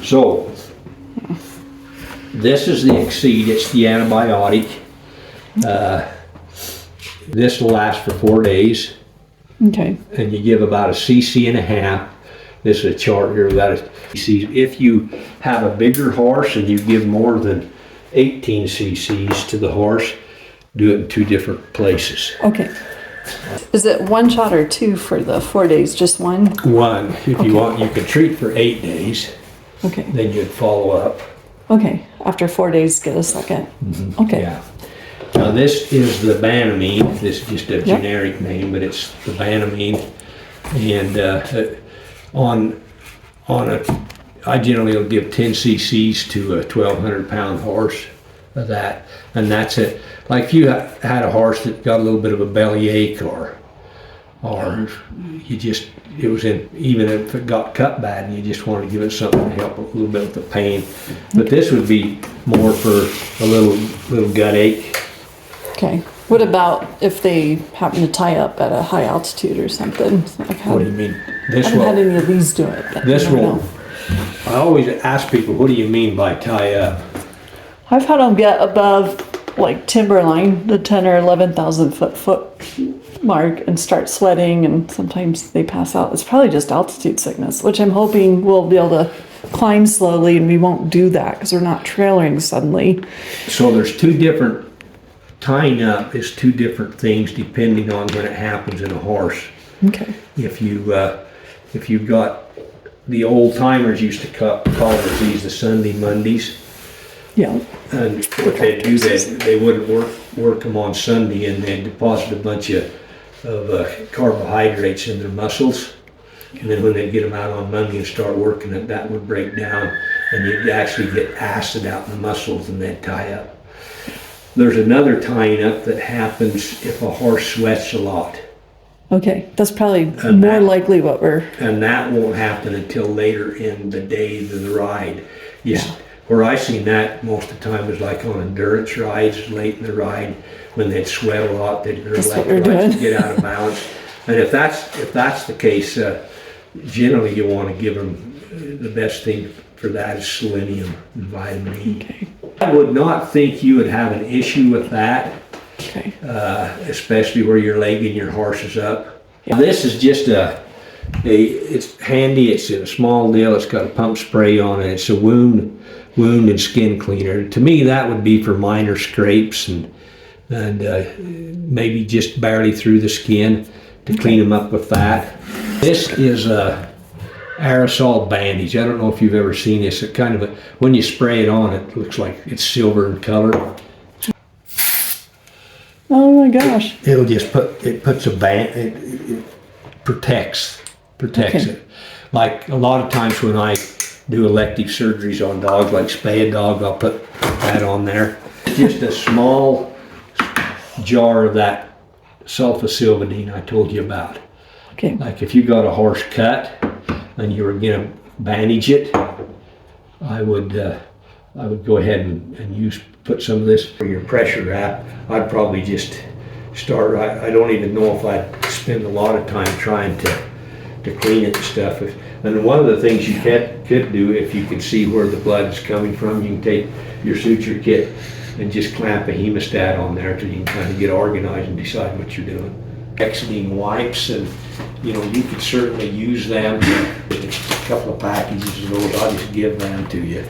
So, this is the Exceed, it's the antibiotic. This will last for 4 days, Okay. and you give about a cc and a half. This is a chart here, we got a cc. If you have a bigger horse and you give more than 18 cc's to the horse, do it in 2 different places. Okay. Is it 1 shot or 2 for the 4 days? Just 1? One, if Okay. you want, you can treat for 8 days, Okay. then you'd follow up. Okay. After 4 days, get a second. Okay. Yeah. Now this is the Banamine. This is just a generic name, but it's the Banamine. And I generally will give 10 cc's to a 1,200 pound horse of that. And that's it. Like if you had a horse that got a little bit of a bellyache or you just, it was in, even if it got cut bad and you just want to give it something to help a little bit with the pain. But this would be more for a little gut ache. Okay. What about if they happen to tie up at a high altitude or something? What do you mean? I This haven't had will, any of these do it. But this I don't will, know. I always ask people, what do you mean by tie up? I've had them get above like timberline, the 10 or 11,000 foot mark, and start sweating, and sometimes they pass out. It's probably just altitude sickness, which I'm hoping we'll be able to climb slowly, and we won't do that because we're not trailering suddenly. So there's 2 different, tying up is 2 different things depending on when it happens in a horse. Okay. If you've got, the old timers used to call these the Sunday Mondays. Yeah. And what they'd do, they wouldn't work them on Sunday, and they'd deposit a bunch of carbohydrates in their muscles. And then when they'd get them out on Monday and start working it, that would break down, and you'd actually get acid out in the muscles, and they'd tie up. There's another tying up that happens if a horse sweats a lot. Okay. That's probably And more that- likely what we're. And that won't happen until later in the day of the ride. Where I seen that most of the time was like on endurance rides, late in the ride, when they'd sweat a lot, their That's what we're electrolytes would doing. get out of balance. And if that's the case, generally you want to give them, the best thing for that is selenium and vitamin E. Okay. I would not think you would have an issue with that, Okay. especially where you're legging your horses up. Yeah. This is just it's handy, it's in a small deal, it's got a pump spray on it, it's a wound and skin cleaner. To me, that would be for minor scrapes and maybe just barely through the skin to clean them up with that. This is a aerosol bandage. I don't know if you've ever seen this. It kind of, when you spray it on, it looks like it's silver in color. Oh my gosh. It'll just puts a band, it protects Okay. it. Like a lot of times when I do elective surgeries on dogs, like spay a dog, I'll put that on there. Just a small jar of that sulfasilvadine I told you about. Okay. Like if you got a horse cut and you were gonna bandage it, I would go ahead and put some of this for your pressure wrap. I'd probably just start, I don't even know if I'd spend a lot of time trying to clean it and stuff. And one of the things you could do, if you can see where the blood is coming from, you can take your suture kit and just clamp a hemostat on there till you can kind of get organized and decide what you're doing. Exudine wipes, and you could certainly use them. There's a couple of packages of those, I'll just give them to you.